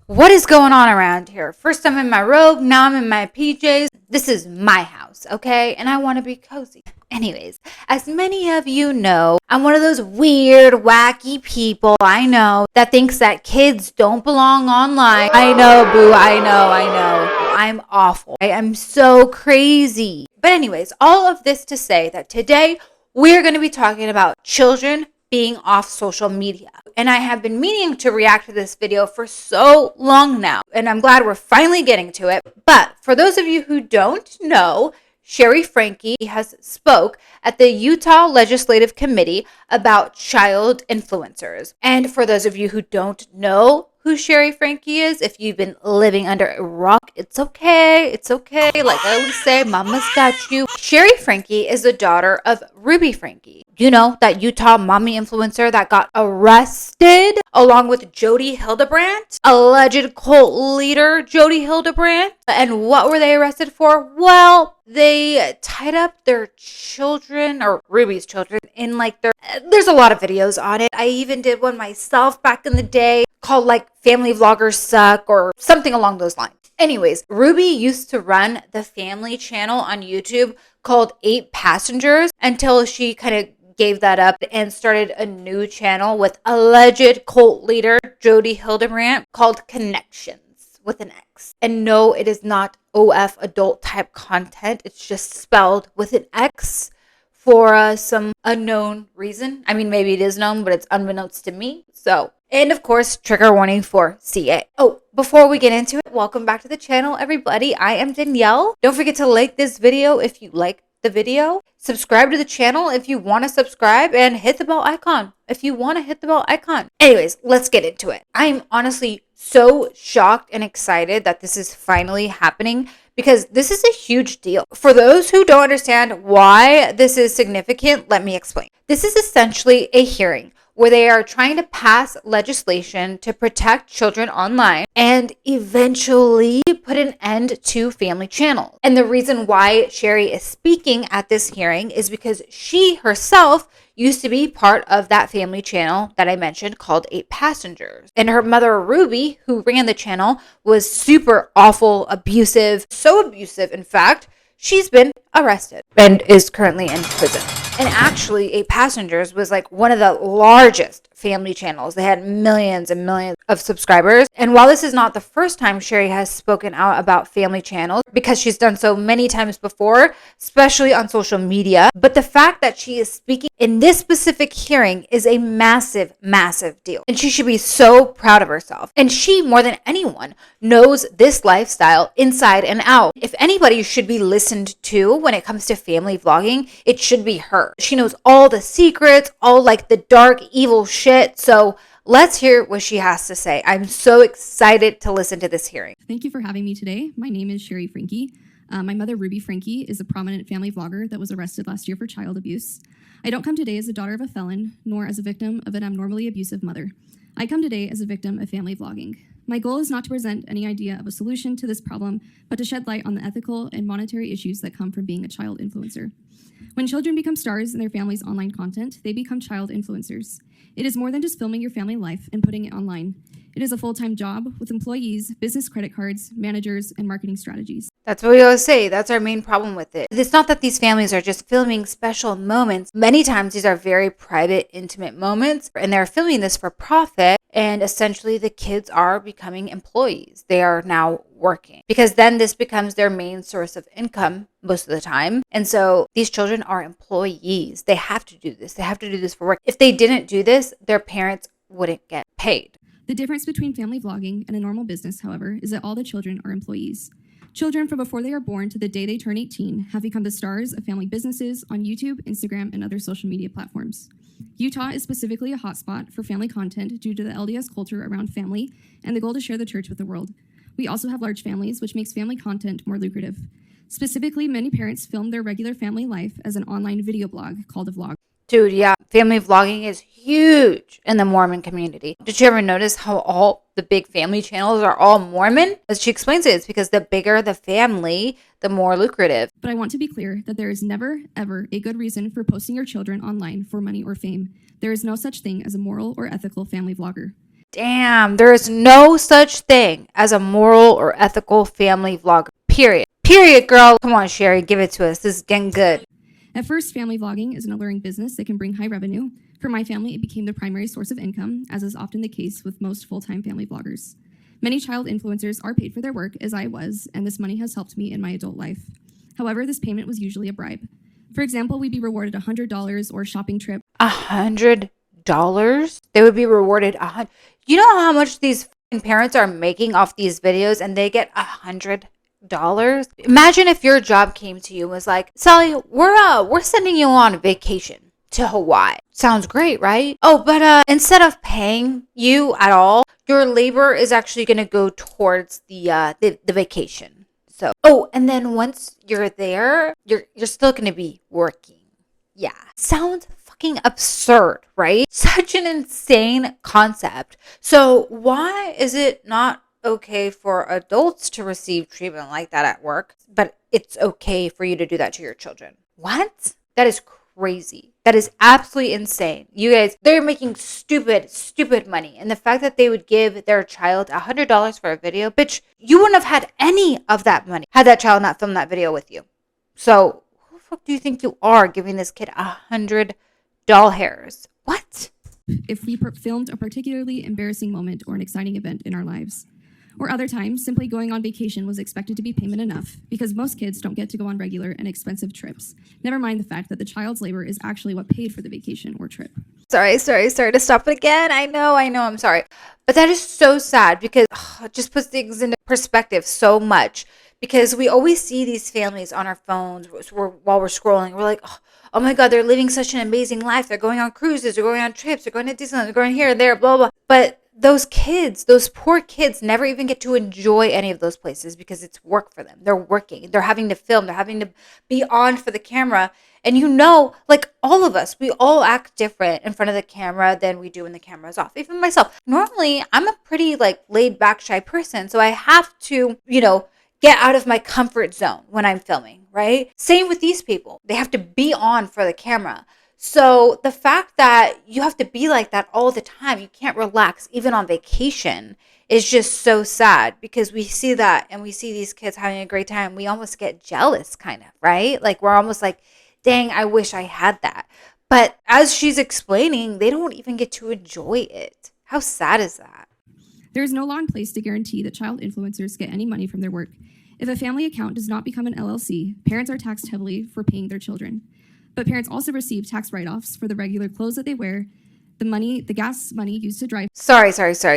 What is going on around here? First I'm in my robe, now I'm in my PJs. This is my house, okay? And I want to be cozy. Anyways, as many of you know, I'm one of those weird, wacky people, I know, that thinks that kids don't belong online. I know, boo, I know. I'm awful. I am so crazy. But anyways, all of this to say that today we're going to be talking about children being off social media. And I have been meaning to react to this video for so long now, and I'm glad we're finally getting to it. But for those of you who don't know, Sheri Franke has spoke at the Utah Legislative Committee about child influencers. And for those of you who don't know who Sheri Franke is, if you've been living under a rock, it's okay. It's okay. Like I always say, mama's got you. Sheri Franke is the daughter of Ruby Franke. You know, that Utah mommy influencer that got arrested along with Jodi Hildebrandt, alleged cult leader Jodi Hildebrandt. And what were they arrested for? Well, they tied up their children, or Ruby's children, in like there's a lot of videos on it. I even did one myself back in the day called like Family Vloggers Suck or something along those lines. Anyways, Ruby used to run the family channel on YouTube called 8 Passengers until she kind of gave that up and started a new channel with alleged cult leader Jodi Hildebrandt called Connections with an X. And no, it is not OF adult type content. It's just spelled with an X for some unknown reason. I mean, maybe it is known, but it's unbeknownst to me. So, and of course, trigger warning for CA. Oh, before we get into it, welcome back to the channel, everybody. I am Danielle. Don't forget to like this video if you like the video. Subscribe to the channel if you want to subscribe, and hit the bell icon if you want to hit the bell icon. Anyways, let's get into it. I'm honestly so shocked and excited that this is finally happening because this is a huge deal. For those who don't understand why this is significant, let me explain. This is essentially a hearing where they are trying to pass legislation to protect children online and eventually put an end to family channels. And the reason why Sheri is speaking at this hearing is because she herself used to be part of that family channel that I mentioned called 8 Passengers. And her mother, Ruby, who ran the channel, was super awful, abusive, so abusive, in fact, she's been arrested and is currently in prison. And actually, 8 Passengers was like one of the largest family channels. They had millions and millions of subscribers. And while this is not the first time Sheri has spoken out about family channels, because she's done so many times before, especially on social media, but the fact that she is speaking in this specific hearing is a massive, massive deal. And she should be so proud of herself. And she, more than anyone, knows this lifestyle inside and out. If anybody should be listened to when it comes to family vlogging, it should be her. She knows all the secrets, all like the dark, evil shit. So let's hear what she has to say. I'm so excited to listen to this hearing. Thank you for having me today. My name is Shari Franke. My mother, Ruby Franke, is a prominent family vlogger that was arrested last year for child abuse. I don't come today as the daughter of a felon, nor as a victim of an abnormally abusive mother. I come today as a victim of family vlogging. My goal is not to present any idea of a solution to this problem, but to shed light on the ethical and monetary issues that come from being a child influencer. When children become stars in their family's online content, they become child influencers. It is more than just filming your family life and putting it online. It is a full-time job with employees, business credit cards, managers, and marketing strategies. That's what we always say. That's our main problem with it. It's not that these families are just filming special moments. Many times these are very private, intimate moments, and they're filming this for profit. And essentially the kids are becoming employees. They are now working because then this becomes their main source of income most of the time. And so these children are employees. They have to do this. They have to do this for work. If they didn't do this, their parents wouldn't get paid. The difference between family vlogging and a normal business, however, is that all the children are employees. Children from before they are born to the day they turn 18 have become the stars of family businesses on YouTube, Instagram, and other social media platforms. Utah is specifically a hotspot for family content due to the LDS culture around family and the goal to share the church with the world. We also have large families, which makes family content more lucrative. Specifically, many parents film their regular family life as an online video blog called a vlog. Dude, yeah, family vlogging is huge in the Mormon community. Did you ever notice how all the big family channels are all Mormon? As she explains it, it's because the bigger the family, the more lucrative. But I want to be clear that there is never, ever a good reason for posting your children online for money or fame. There is no such thing as a moral or ethical family vlogger. Damn, there is no such thing as a moral or ethical family vlogger. Period. Period, girl. Come on, Sheri, give it to us. This is getting good. At first, family vlogging is an alluring business that can bring high revenue. For my family, it became the primary source of income, as is often the case with most full-time family vloggers. Many child influencers are paid for their work, as I was, and this money has helped me in my adult life. However, this payment was usually a bribe. For example, we'd be rewarded $100 or a shopping trip. $100? They would be rewarded $100. You know how much these parents are making off these videos, and they get $100? Imagine if your job came to you and was like, Sally, we're sending you on vacation to Hawaii. Sounds great, right? Oh, but instead of paying you at all, your labor is actually going to go towards the vacation. So, oh, and then once you're there, you're still going to be working. Yeah. Sounds fucking absurd, right? Such an insane concept. So why is it not okay for adults to receive treatment like that at work, but it's okay for you to do that to your children? What? That is crazy. That is absolutely insane. You guys, they're making stupid money. And the fact that they would give their child $100 for a video, bitch, you wouldn't have had any of that money had that child not filmed that video with you. So who the fuck do you think you are giving this kid $100 hairs? What? If we filmed a particularly embarrassing moment or an exciting event in our lives. Or other times, simply going on vacation was expected to be payment enough, because most kids don't get to go on regular and expensive trips. Never mind the fact that the child's labor is actually what paid for the vacation or trip. Sorry to stop it again. I know, I'm sorry. But that is so sad because it just puts things into perspective so much. Because we always see these families on our phones while we're scrolling. We're like, oh my God, they're living such an amazing life. They're going on cruises, they're going on trips, they're going to Disneyland, they're going here and there, blah, blah. But those kids, those poor kids never even get to enjoy any of those places because it's work for them. They're working. They're having to film. They're having to be on for the camera. And you know, like all of us, we all act different in front of the camera than we do when the camera's off. Even myself. Normally, I'm a pretty like laid back, shy person. So I have to, get out of my comfort zone when I'm filming, right? Same with these people. They have to be on for the camera. So the fact that you have to be like that all the time, you can't relax even on vacation, is just so sad because we see that and we see these kids having a great time. We almost get jealous kind of, right? Like we're almost like, dang, I wish I had that. But as she's explaining, they don't even get to enjoy it. How sad is that? There is no law in place to guarantee that child influencers get any money from their work. If a family account does not become an LLC, parents are taxed heavily for paying their children. But parents also receive tax write-offs for the regular clothes that they wear, the gas money used to drive. Sorry.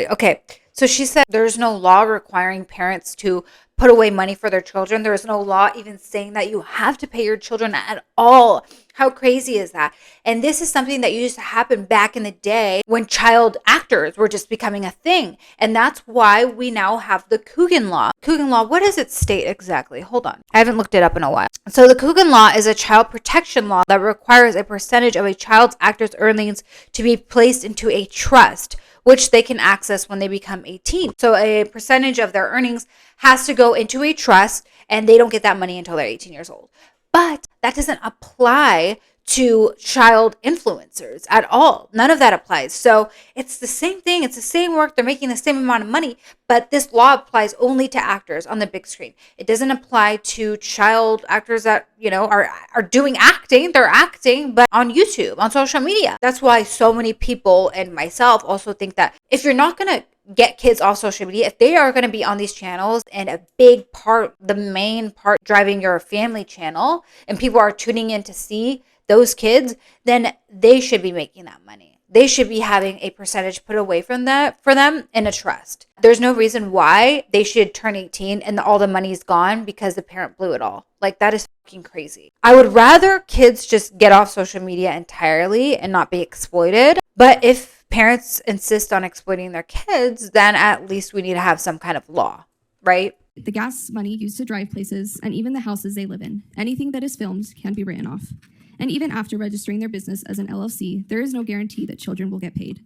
Okay. So she said there's no law requiring parents to put away money for their children. There is no law even saying that you have to pay your children at all. How crazy is that? And this is something that used to happen back in the day when child actors were just becoming a thing. And that's why we now have the Coogan Law. Coogan Law, what does it state exactly? Hold on. I haven't looked it up in a while. So the Coogan Law is a child protection law that requires a percentage of a child's actor's earnings to be placed into a trust, which they can access when they become 18. So a percentage of their earnings has to go into a trust, and they don't get that money until they're 18 years old. But that doesn't apply to child influencers at all. None of that applies. So it's the same thing. It's the same work. They're making the same amount of money, but this law applies only to actors on the big screen. It doesn't apply to child actors that, are doing acting. They're acting, but on YouTube, on social media. That's why so many people and myself also think that if you're not going to get kids off social media, if they are going to be on these channels and a big part, the main part driving your family channel, and people are tuning in to see those kids, then they should be making that money. They should be having a percentage put away from that for them in a trust. There's no reason why they should turn 18 and all the money's gone because the parent blew it all. Like, that is fucking crazy. I would rather kids just get off social media entirely and not be exploited. But if parents insist on exploiting their kids, then at least we need to have some kind of law, right? The gas money used to drive places and even the houses they live in. Anything that is filmed can be written off. And even after registering their business as an LLC, there is no guarantee that children will get paid.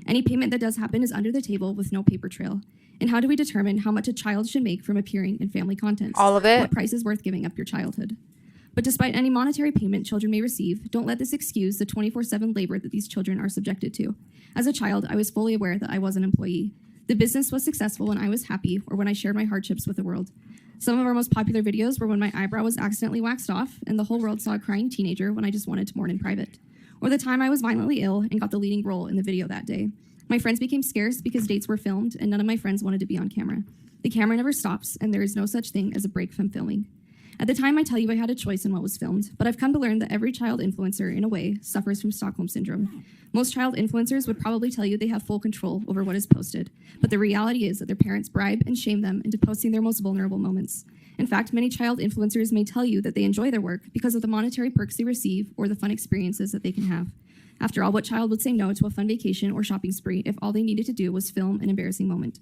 Any payment that does happen is under the table with no paper trail. And how do we determine how much a child should make from appearing in family content? All of it. What price is worth giving up your childhood? But despite any monetary payment children may receive, don't let this excuse the 24/7 labor that these children are subjected to. As a child, I was fully aware that I was an employee. The business was successful when I was happy or when I shared my hardships with the world. Some of our most popular videos were when my eyebrow was accidentally waxed off and the whole world saw a crying teenager when I just wanted to mourn in private. Or the time I was violently ill and got the leading role in the video that day. My friends became scarce because dates were filmed and none of my friends wanted to be on camera. The camera never stops and there is no such thing as a break from filming. At the time, I tell you I had a choice in what was filmed, but I've come to learn that every child influencer, in a way, suffers from Stockholm Syndrome. Most child influencers would probably tell you they have full control over what is posted, but the reality is that their parents bribe and shame them into posting their most vulnerable moments. In fact, many child influencers may tell you that they enjoy their work because of the monetary perks they receive or the fun experiences that they can have. After all, what child would say no to a fun vacation or shopping spree if all they needed to do was film an embarrassing moment?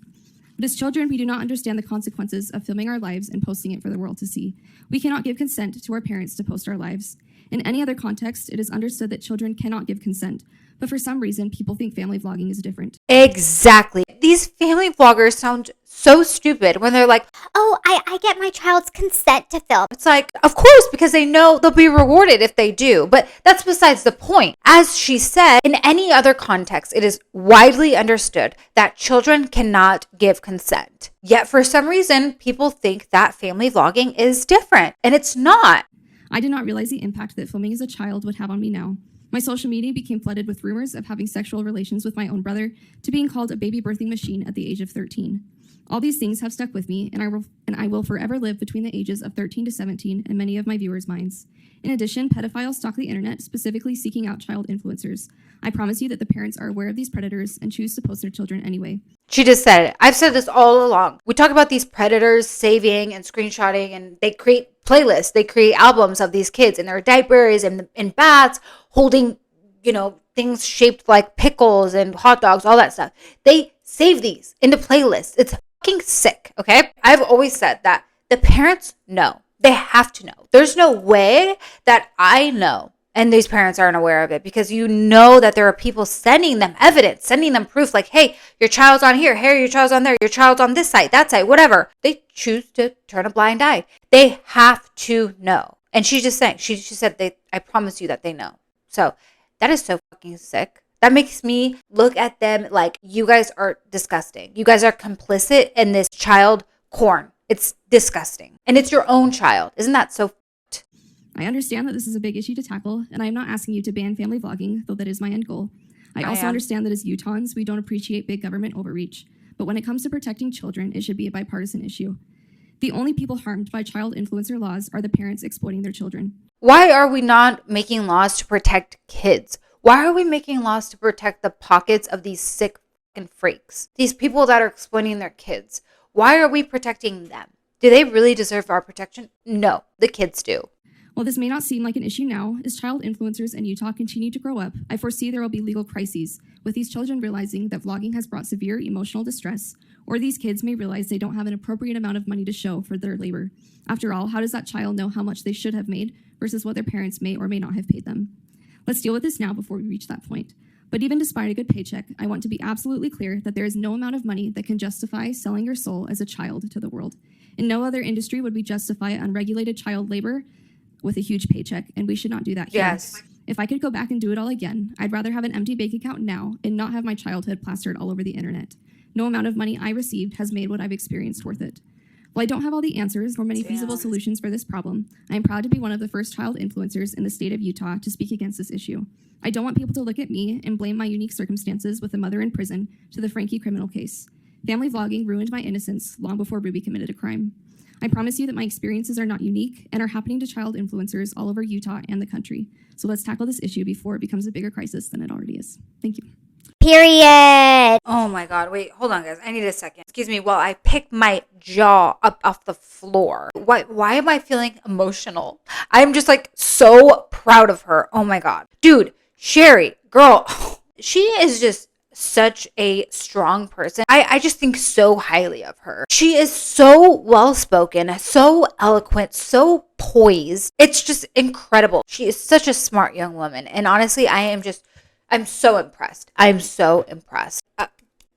But as children, we do not understand the consequences of filming our lives and posting it for the world to see. We cannot give consent to our parents to post our lives. In any other context, it is understood that children cannot give consent, but for some reason, people think family vlogging is different. Exactly. These family vloggers sound so stupid when they're like, oh, I get my child's consent to film. it's like, of course, because they know they'll be rewarded if they do. But that's besides the point. As she said, in any other context, it is widely understood that children cannot give consent. Yet for some reason, people think that family vlogging is different, and it's not. I did not realize the impact that filming as a child would have on me now. My social media became flooded with rumors of having sexual relations with my own brother to being called a baby birthing machine at the age of 13. All these things have stuck with me, and I will forever live between the ages of 13 to 17 in many of my viewers' minds. In addition, pedophiles stalk the internet, specifically seeking out child influencers. I promise you that the parents are aware of these predators and choose to post their children anyway. She just said it. I've said this all along. We talk about these predators saving and screenshotting, and they create playlists. They create albums of these kids in their diapers and in baths, holding, things shaped like pickles and hot dogs, all that stuff. They save these into playlists. It's fucking sick, okay? I've always said that the parents know. They have to know. There's no way that I know and these parents aren't aware of it, because you know that there are people sending them evidence, sending them proof like, hey, your child's on here, hey, your child's on there, your child's on this site, that site, whatever. They choose to turn a blind eye. They have to know. And she's just saying, she said, I promise you that they know. So that is so fucking sick. That makes me look at them like, you guys are disgusting. You guys are complicit in this child porn. It's disgusting. And it's your own child. Isn't that so fucked? I understand that this is a big issue to tackle, and I am not asking you to ban family vlogging, though that is my end goal. I also understand that as Utahns, we don't appreciate big government overreach. But when it comes to protecting children, it should be a bipartisan issue. The only people harmed by child influencer laws are the parents exploiting their children. Why are we not making laws to protect kids? Why are we making laws to protect the pockets of these sick fucking freaks? These people that are exploiting their kids. Why are we protecting them? Do they really deserve our protection? No, the kids do. While this may not seem like an issue now, as child influencers in Utah continue to grow up, I foresee there will be legal crises, with these children realizing that vlogging has brought severe emotional distress, or these kids may realize they don't have an appropriate amount of money to show for their labor. After all, how does that child know how much they should have made versus what their parents may or may not have paid them? Let's deal with this now before we reach that point. But even despite a good paycheck, I want to be absolutely clear that there is no amount of money that can justify selling your soul as a child to the world. In no other industry would we justify unregulated child labor with a huge paycheck, and we should not do that here. Yes. If I could go back and do it all again, I'd rather have an empty bank account now and not have my childhood plastered all over the internet. No amount of money I received has made what I've experienced worth it. While I don't have all the answers or many feasible solutions for this problem, I am proud to be one of the first child influencers in the state of Utah to speak against this issue. I don't want people to look at me and blame my unique circumstances with a mother in prison to the Franke criminal case. Family vlogging ruined my innocence long before Ruby committed a crime. I promise you that my experiences are not unique and are happening to child influencers all over Utah and the country. So let's tackle this issue before it becomes a bigger crisis than it already is. Thank you. Period. Oh my God. Wait, hold on, guys. I need a second. Excuse me while I pick my jaw up off the floor. Why am I feeling emotional? I'm just like so proud of her. Oh my God. Dude, Sheri, girl, she is just such a strong person. I just think so highly of her. She is so well-spoken, so eloquent, so poised. It's just incredible. She is such a smart young woman. And honestly, I'm so impressed. I'm so impressed.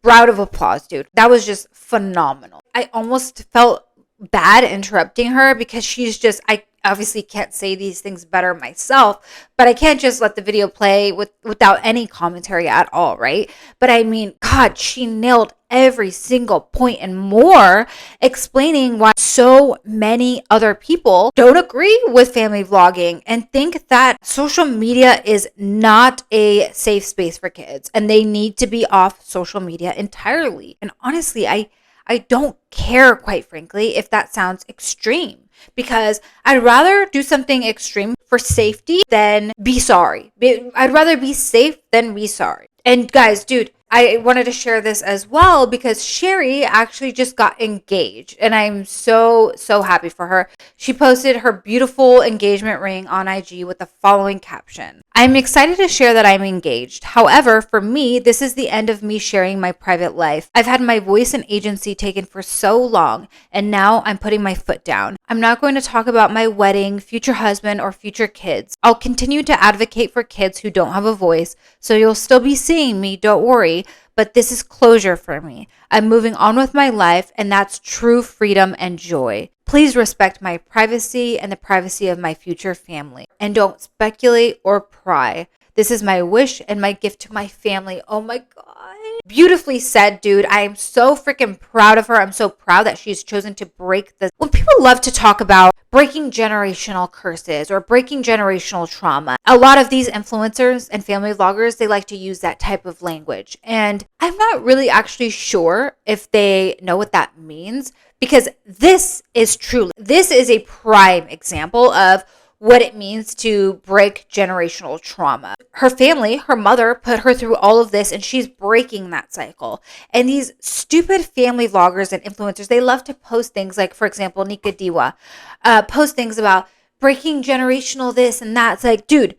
Round of applause, dude. That was just phenomenal. I almost felt bad interrupting her because she's just, I obviously can't say these things better myself, but I can't just let the video play without any commentary at all, right? But I mean, God, she nailed every single point and more, explaining why so many other people don't agree with family vlogging and think that social media is not a safe space for kids and they need to be off social media entirely. And honestly, I don't care, quite frankly, if that sounds extreme, because I'd rather do something extreme for safety than be sorry. I'd rather be safe than be sorry. And guys, dude, I wanted to share this as well because Sheri actually just got engaged and I'm so happy for her. She posted her beautiful engagement ring on IG with the following caption: "I'm excited to share that I'm engaged. However, for me, this is the end of me sharing my private life. I've had my voice and agency taken for so long, and now I'm putting my foot down. I'm not going to talk about my wedding, future husband, or future kids. I'll continue to advocate for kids who don't have a voice, so you'll still be seeing me, don't worry, but this is closure for me. I'm moving on with my life, and that's true freedom and joy. Please respect my privacy and the privacy of my future family, and don't speculate or pry. This is my wish and my gift to my family." Oh my God. Beautifully said, dude. I am so freaking proud of her. I'm so proud that she's chosen to break this. When people love to talk about breaking generational curses or breaking generational trauma, a lot of these influencers and family vloggers, they like to use that type of language. And I'm not really actually sure if they know what that means, because this is a prime example of what it means to break generational trauma. Her family, her mother, put her through all of this and she's breaking that cycle. And these stupid family vloggers and influencers, they love to post things like, for example, Nika Diwa, post things about breaking generational this and that. It's like, dude,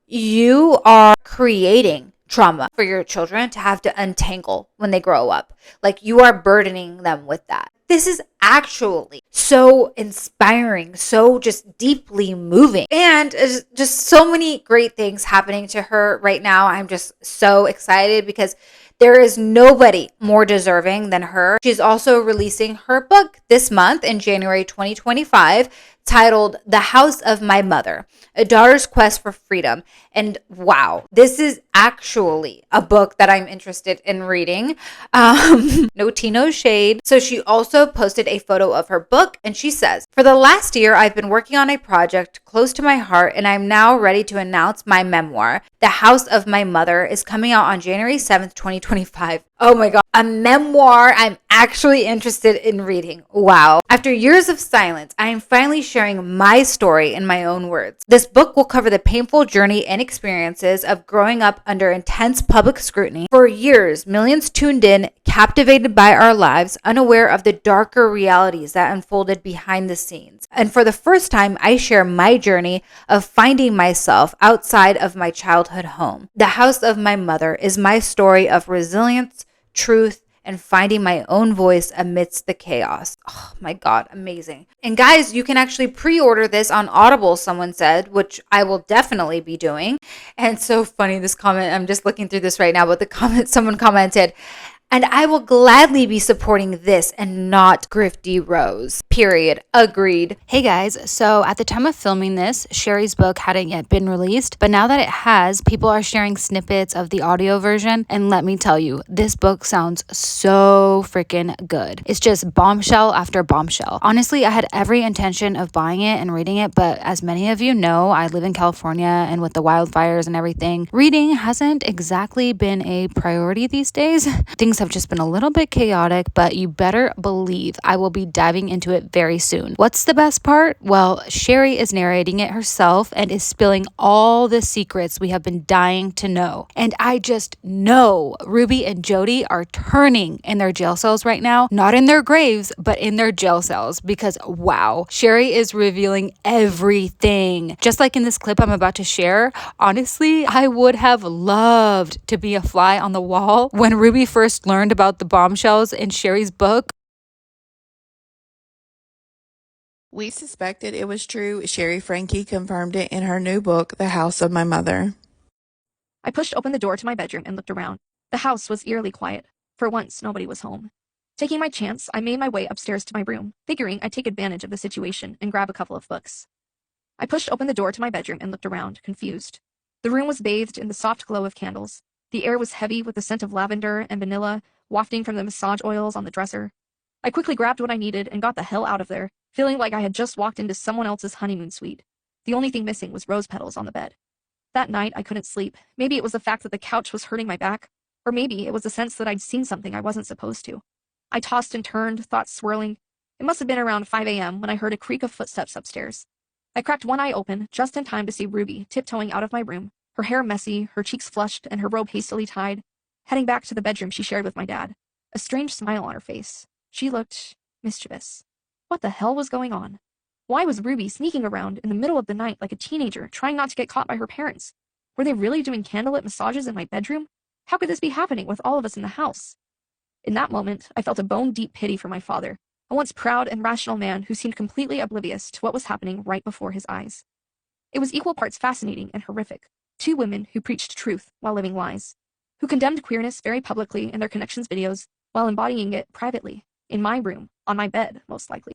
you are creating trauma for your children to have to untangle when they grow up. Like, you are burdening them with that. This is actually so inspiring, so just deeply moving, and just so many great things happening to her right now. I'm just so excited because there is nobody more deserving than her. She's also releasing her book this month in January 2025, titled The House of My Mother, A Daughter's Quest for Freedom. And wow, this is actually a book that I'm interested in reading. No tea, no shade. So she also posted a photo of her book and she says, "For the last year, I've been working on a project close to my heart and I'm now ready to announce my memoir. The House of My Mother is coming out on January 7th, 2025. Oh my God, a memoir I'm actually interested in reading. Wow. After years of silence, I am finally sharing my story in my own words. This book will cover the painful journey and experiences of growing up under intense public scrutiny. For years, millions tuned in, captivated by our lives, unaware of the darker realities that unfolded behind the scenes. And for the first time, I share my journey of finding myself outside of my childhood home. The House of My Mother is my story of resilience, truth, and finding my own voice amidst the chaos." Oh my God, amazing. And guys, you can actually pre-order this on Audible, someone said, which I will definitely be doing. And so funny, this comment, I'm just looking through this right now, but the comment, someone commented, "And I will gladly be supporting this and not Grifty Rose. Period." Agreed. Hey guys, so at the time of filming this, Sheri's book hadn't yet been released, but now that it has, people are sharing snippets of the audio version, and let me tell you, this book sounds so freaking good. It's just bombshell after bombshell. Honestly, I had every intention of buying it and reading it, but as many of you know, I live in California, and with the wildfires and everything, reading hasn't exactly been a priority these days. Things have just been a little bit chaotic, but you better believe I will be diving into it very soon. What's the best part? Well, Sheri is narrating it herself and is spilling all the secrets we have been dying to know. And I just know Ruby and Jodi are turning in their jail cells right now, not in their graves, but in their jail cells, because wow, Sheri is revealing everything. Just like in this clip I'm about to share, honestly, I would have loved to be a fly on the wall when Ruby first learned about the bombshells in Sheri's book. We suspected it was true. Sheri Franke confirmed it in her new book, The House of My Mother. I pushed open the door to my bedroom and looked around. The house was eerily quiet. For once, nobody was home. Taking my chance, I made my way upstairs to my room, figuring I'd take advantage of the situation and grab a couple of books. I pushed open the door to my bedroom and looked around, confused. The room was bathed in the soft glow of candles. The air was heavy with the scent of lavender and vanilla wafting from the massage oils on the dresser. I quickly grabbed what I needed and got the hell out of there, feeling like I had just walked into someone else's honeymoon suite. The only thing missing was rose petals on the bed. That night, I couldn't sleep. Maybe it was the fact that the couch was hurting my back, or maybe it was the sense that I'd seen something I wasn't supposed to. I tossed and turned, thoughts swirling. It must have been around 5 a.m. when I heard a creak of footsteps upstairs. I cracked one eye open, just in time to see Ruby tiptoeing out of my room, her hair messy, her cheeks flushed, and her robe hastily tied, heading back to the bedroom she shared with my dad. A strange smile on her face. She looked mischievous. What the hell was going on? Why was Ruby sneaking around in the middle of the night like a teenager, trying not to get caught by her parents? Were they really doing candlelit massages in my bedroom? How could this be happening with all of us in the house? In that moment, I felt a bone-deep pity for my father, a once proud and rational man who seemed completely oblivious to what was happening right before his eyes. It was equal parts fascinating and horrific. Two women who preached truth while living lies, who condemned queerness very publicly in their connections videos while embodying it privately, in my room, on my bed, most likely.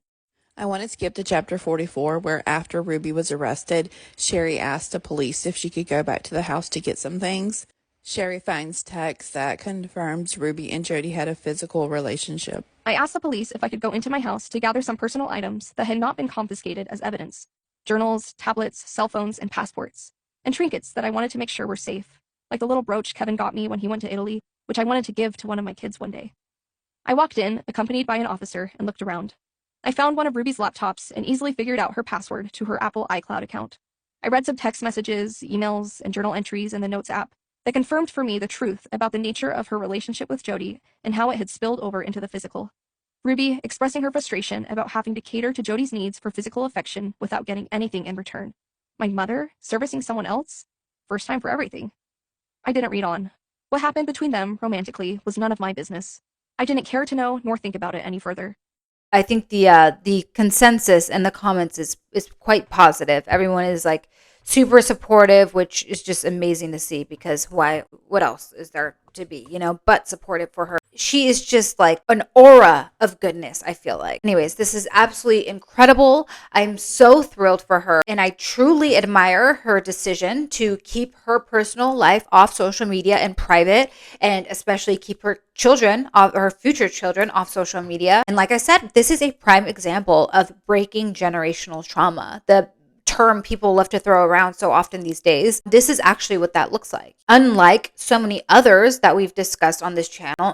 I want to skip to chapter 44, where after Ruby was arrested, Sheri asked the police if she could go back to the house to get some things. Sheri finds text that confirms Ruby and Jodi had a physical relationship. I asked the police if I could go into my house to gather some personal items that had not been confiscated as evidence. Journals, tablets, cell phones, and passports. And trinkets that I wanted to make sure were safe, like the little brooch Kevin got me when he went to Italy, which I wanted to give to one of my kids one day. I walked in, accompanied by an officer, and looked around. I found one of Ruby's laptops and easily figured out her password to her Apple iCloud account. I read some text messages, emails, and journal entries in the Notes app that confirmed for me the truth about the nature of her relationship with Jodi and how it had spilled over into the physical. Ruby expressing her frustration about having to cater to Jodi's needs for physical affection without getting anything in return. My mother servicing someone else? First time for everything. I didn't read on. What happened between them, romantically, was none of my business. I didn't care to know nor think about it any further. I think the consensus in the comments is quite positive. Everyone is like super supportive, which is just amazing to see, because what else is there to be, but supportive for her. She is just like an aura of goodness, I feel like. Anyways, this is absolutely incredible. I'm so thrilled for her, and I truly admire her decision to keep her personal life off social media and private, and especially keep her children, her future children, off social media. And like I said, this is a prime example of breaking generational trauma. The term people love to throw around so often these days. This is actually what that looks like. Unlike so many others that we've discussed on this channel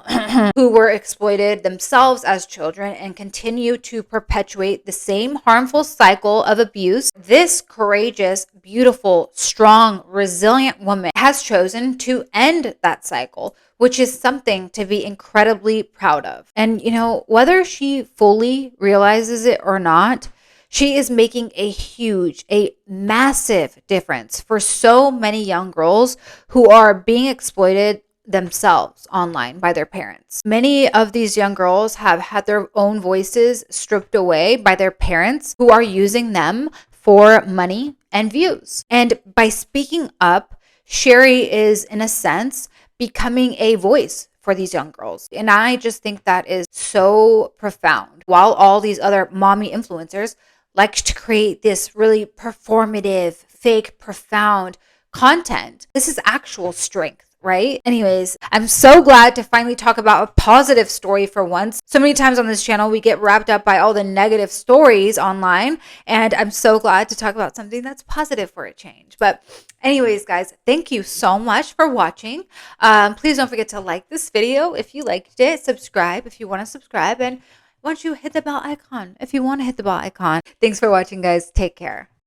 who were exploited themselves as children and continue to perpetuate the same harmful cycle of abuse, this courageous, beautiful, strong, resilient woman has chosen to end that cycle, which is something to be incredibly proud of. And, whether she fully realizes it or not, she is making a massive difference for so many young girls who are being exploited themselves online by their parents. Many of these young girls have had their own voices stripped away by their parents who are using them for money and views. And by speaking up, Sheri is, in a sense, becoming a voice for these young girls. And I just think that is so profound. While all these other mommy influencers like to create this really performative, fake, profound content, this is actual strength, right? Anyways, I'm so glad to finally talk about a positive story for once. So many times on this channel, we get wrapped up by all the negative stories online, and I'm so glad to talk about something that's positive for a change. But anyways, guys, thank you so much for watching. Please don't forget to like this video if you liked it, subscribe if you want to subscribe, and why don't you hit the bell icon if you want to hit the bell icon. Thanks for watching, guys. Take care.